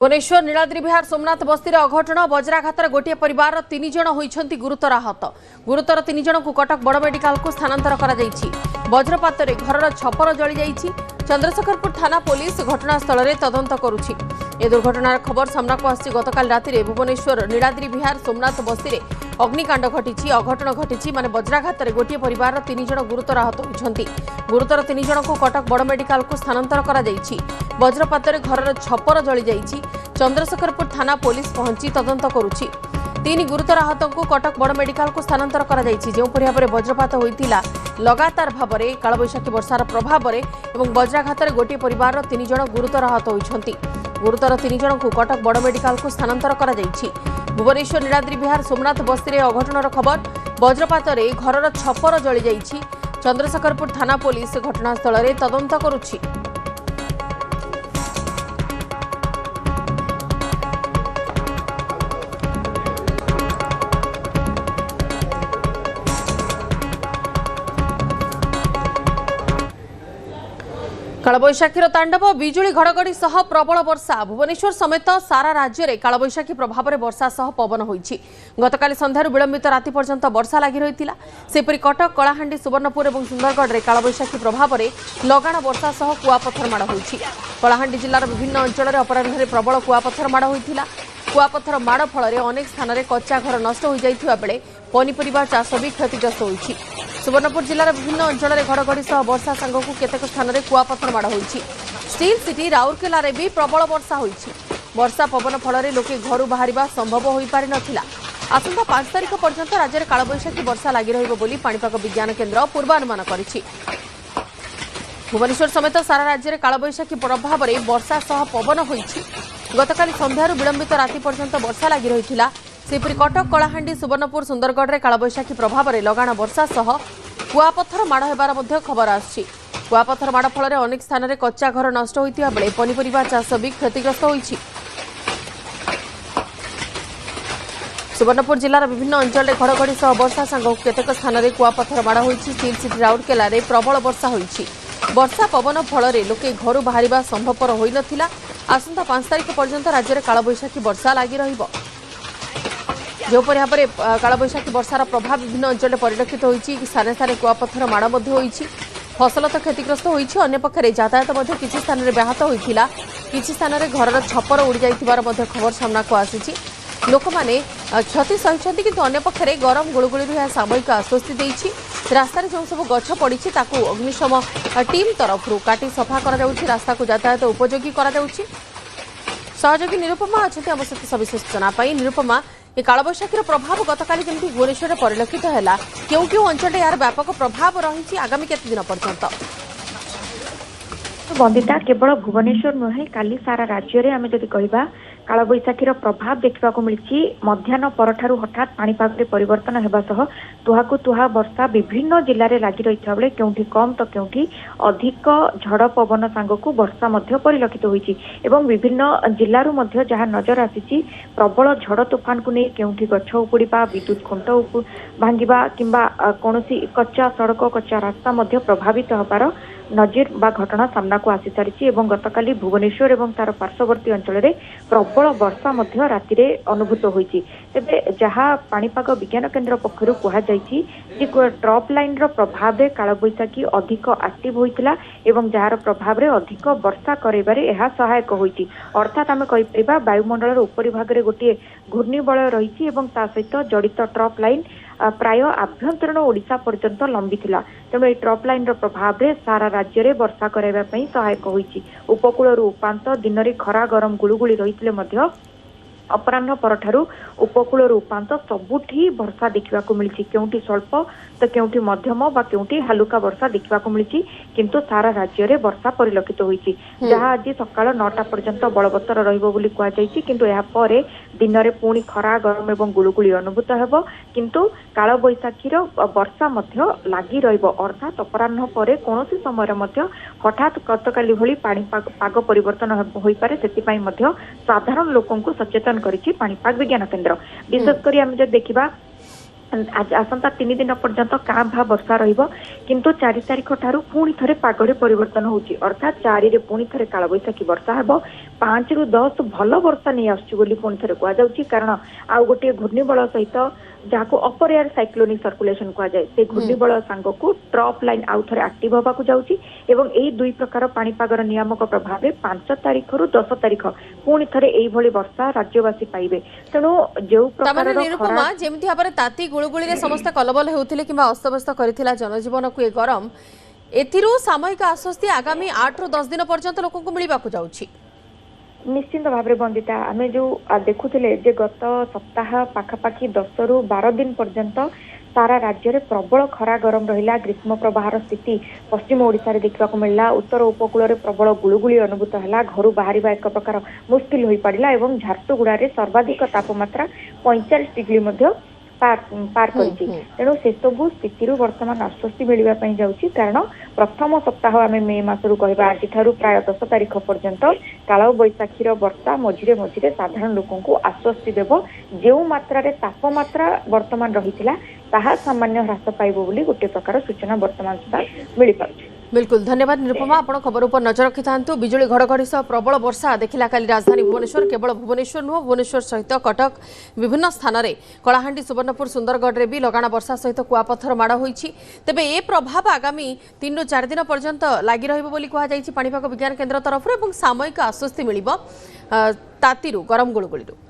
भुवनेश्वर नीलाद्री विहार सोमनाथ बस्ती अघटन वज्राघात गोटे परिवार 3 जन होइछंती गुरुतर आहत। गुरुतर 3 जन को कटक बड़ मेडिकल को स्थानांतर करा जायछि। वज्रपात घर छपर जली जायछि। चंद्रशेखरपुर थाना पुलिस घटनास्थल में तदंत करुछि। ए दुर्घटनार खबर सामना को आसी गतकाल राति भुवनेश्वर नीलाद्री विहार सोमनाथ बस्ती अग्निकांड घटी अघटन घटी माने वज्राघात गोटे परिवार 3 जन गुरुतर आहत होइछंती। गुरुतर 3 जन को कटक बड़ मेडिकल को स्थानांतर करा जायछि। वज्रपात घर छपर जली जायछि। चंद्रशेखरपुर थाना पुलिस पहुंची तदंत करुछि। 3 गुरुतर आहत को कटक बड़ मेडिकल को स्थानांतर करा जायछि। जो भाव वज्रपात होइतिला लगातार भाव में कालबैशाखी वर्षार प्रभाव में एवं वज्राघात गोटे परिवार 3 जन गुरुतर आहत होइछंती। गुरुतर 3 जन को कटक बड़ मेडिकल को स्थानांतर करा जायछि। भुवनेश्वर नीलाद्री विहार सोमनाथ बस्ती अघटनर खबर वज्रपात घर छपर जली जायछि। चंद्रशेखरपुर थाना पुलिस घटनास्थल में तदंत करुछि। कालबैशाखीर तांडव बिजुली घड़घड़ी सह प्रबल वर्षा भुवनेश्वर समेत सारा राज्य में कालबैशाखी प्रभाव में वर्षा सह पवन होइछि। गतकाली संध्यार विलंबित राति पर्यंत वर्षा लगी रही। सेपरी कटक कलाहांडी सुवर्णपुर और सुंदरगढ़ में कालबैशाखी प्रभाव में लगाण वर्षा सह कुआपथर माड़ होइछि। कलाहांडी जिलार विभिन्न अंचल में अपराह्न प्रबल कुआपथर माड़ होइथिला। कुआपथर माड़ फल अनेक स्थान में कच्चा घर नष्ट हो जाइथिबा बेले पनीपरिबा चाष भी क्षतिग्रस्त होइछि। सुवर्णपुर जिलार विभिन्न अंचल में घड़घड़ी सह वर्षा सांगक केतेक स्थान में कुआपथर माड़ होइछि। स्टील सिटी राउरकेला भी प्रबल वर्षा होइछि। वर्षा पवन फल लोके घर बाहर संभव हो पारि नथिला। आसंता 5 तारिख पर्यंत राज्य में कालबैशाखी वर्षा लगी रहिबो बोली पाणीपाग विज्ञान केन्द्र पूर्वानुमान करिछि। भुवनेश्वर समेत सारा राज्य में कालबैशाखी प्रभाव में वर्षा सह पवन होइछि। गतकाली संध्यार विलंबित राति पर्यंत वर्षा लगी रही। सेपरी कटक कलाहांडी सुवर्णपुर सुंदरगढ़ में कालबैशाखी प्रभाव में लगाण वर्षा सह कुआपथर माड़ होबार खबर आछि। कुआपथर माड़ फल अनेक स्थान में कच्चा घर नष्ट होइतिबा बेले पनीपरिबा चाष भी क्षतिग्रस्त होइछि। सुवर्णपुर जिलार विभिन्न अंचल में घड़घड़ी सह वर्षा सांगक केतेक स्थान में कुआपथर माड़ होइछि। स्टील सिटी राउरकेला रे प्रबल वर्षा होइछि। वर्षा पवन फल लोके घर बाहर संभवपर होई नथिला। आसंता 5 तारिख पर्यंत राज्य में कालबैशाखी वर्षा लगी रहिबो। जो भाव में कालबैशाखी वर्षार प्रभाव विभिन्न अंचल परिलक्षित होइछि। स्थाने स्थाने कुआपथर माड़ होइछि। फसल तो क्षतिग्रस्त होइछि। अन्य पक्षरे यातायात किछि स्थान में व्याहत होइथिला। किछि स्थान में घर छपर उड़ी जाइथिबार खबर सामना को आसिछि। लोक माने क्षति सहिछन्ति किंतु अन्य पक्षरे गरम गुळुगुळीरु यह सामयिक आश्वस्ति देइछि। रास्तार जो सब गछ पड़िछि ताकू अग्निशम टीम तरफ काटी सफा करा जाउछि। रास्ता को यातायात उपयोगी करा जाउछि। सहयोगी निरुपमा अच्छे आम सहित सविशेष सूचना निरुपमा ये कालबैशाखीर प्रभाव गतकाली जमी भुवनेश्वर परिलक्षित है क्यों क्यों अंचल यार व्यापक प्रभाव रही आगामी केते दिन पर्यंत बंदिता केवल भुवनेश्वर नुहे काली सारा राज्य में आम जदि कहवा कालबैशाखीर प्रभाव देखा मिली मध्याह्न परठारु हठात पाणीपाग में परिवर्तन होगा सह तुहाकु तुहा वर्षा विभिन्न जिले में लगी रही बेले केउठी कम तो केउठी अधिक झड़ पवन सांगक वर्षा परिलक्षित होइछि एवं विभिन्न जिलूर जहाँ नजर आसी प्रबल झड़ तोफान को नहीं केउठी गछ उपुड़ा विद्युत खुंट भांगा किंबा कौनसी कच्चा सड़क कच्चा रास्ता प्रभावित होबार नजीर बा घटना सामना को आसी सारी गतकाली भुवनेश्वर और तार पार्श्ववर्ती अंचल में प्रबल वर्षा राति अनुभूत होती। तेबे जहाँ पाणीपाग विज्ञान केन्द्र पक्षर कहुई ट्रप लाइन प्रभाव में कालबैशाखी अधिक एक्टिव होता एवं जार प्रभाव में अधिक वर्षा कराइबारे यह सहायक होती। अर्थात आम कहीपर वायुमंडल उपरी भाग में गोटे घूर्णिबलय रही सहित जड़ित ट्रप लाइन प्राय आभ्यंतरण ओडिशा पर्यंत लंबी थिला। तेणु ये ट्रप लाइन प्रभाव में सारा राज्य में वर्षा कराइबा पई सहायक होइछि। उपकूल उपांत दिन में खरा गरम गुळुगुळी रहिथिले मध्य अपराह्न परठारु उपकूल उपांत सबुठी वर्षा देखा मिली। केउठी स्वल्प तो केउठी मध्यम बा केउठी हालुका वर्षा देखा मिली किंतु सारा राज्य में वर्षा परिलक्षित होइछि। जहाँ आज सकाळ 9टा पर्यंत बलवत्तर रहिबो बोली कुआ जाइछि किंतु यहा परे दिन में पुणी खरा गरम एवं गुळुगुळी अनुभूत हेबो किंतु कालबैशाखीर वर्षा लगी रहिबो। अर्थात अपराह्न परे कोनोसी समय हठात गतकाली भली पाग परिवर्तन होई पारे सेति मध्य साधारण लोकंकु सचेतन करिछि पाणीपाग विज्ञान केन्द्र। विशेषकर आम जब देखा आसंता 3 दिन पर्यंत कां भा वर्षा रहिबो किंतु 4 तारिख ठारू पुणी थरे पागरे परिवर्तन होउची। अर्थात 4 रे पुणी थरे कालबैशाखी वर्षा हेबो 5 ରୁ 10 ଭଲ ବର୍ଷା नहीं आसुची बोली पुणी थे कहुच्छी कारण आउ गोटे घूर्णिबल सहित जहाँ अपर एयर साइक्लोनिक सर्कुलेशन कहुए से घूर्णिबल सांग को ट्रफ लाइन आउ थे आक्टिव होगा जाऊँगी एवं यही दुई प्रकार पाणीपागर नियामक प्रभाव में 5 तारिख रु 10 तारिख पुणी थे यही वर्षा राज्यवासी पाइबे तेणु जो प्रकार निरुपमा जेमती भाव में ताती गुळुगुळी समस्त कलबल होते कि अस्तव्यस्त कर जनजीवन को ये गरम एथिरू सामयिक आश्वस्ति आगामी 8 ରୁ 10 दिन पर्यंत लोक को मिलवा जाऊँगी निश्चिंत भाव में बंदिता आम जो देखुले जे गत सप्ताह पाखापाखि 10 ରୁ 12 दिन पर्यंत सारा राज्य में प्रबल खरा गरम रहा ग्रीष्म प्रवाहर स्थिति पश्चिम ओडिशा रे देखा मिलला उत्तर उपकूल में प्रबल गुळुगुळी अनुभूत है घर बाहर एक प्रकार मुस्किल हो पड़ा और झारसुगुड़ा सर्वाधिक तापमात्रा 45 डिग्री पार करिछि तेणु से सबु स्थिति वर्तमान आश्वस्ति मिलवाई जाऊँगी कारण प्रथम सप्ताह आम मे मासरू कहवा आज प्राय 10 तारिख पर्यंत काल बैशाखीर वर्षा मझिरे मझिरे साधारण लोक को आश्वस्ति देव जो मात्रा तापमात्रा वर्तमान रही ताहा सामान्य ह्रास पाइब बोली गोटे प्रकार सूचना वर्तमान सुधा मिल पारुछि। बिल्कुल धन्यवाद निरुपमा आपण खबर ऊपर नजर रखि थांतु बिजुली घड़घड़ी सह प्रबल वर्षा देखिला काली राजधानी भुवनेश्वर केवल भुवनेश्वर नुह भुवनेश्वर सहित कटक विभिन्न स्थान रे कलाहांडी सुवर्णपुर सुंदरगढ़ रे भी लगाना वर्षा सहित कुआपथर माड़ होईछि तेबे ए प्रभाव आगामी 3 ରୁ 4 दिन पर्यंत लागि रहिबो बोली कहा जाईछि पाणीपाग विज्ञान केन्द्र तरफ एवं सामयिक आश्वस्ति मिलिबो तातीरु गरम गुळगुळीरु।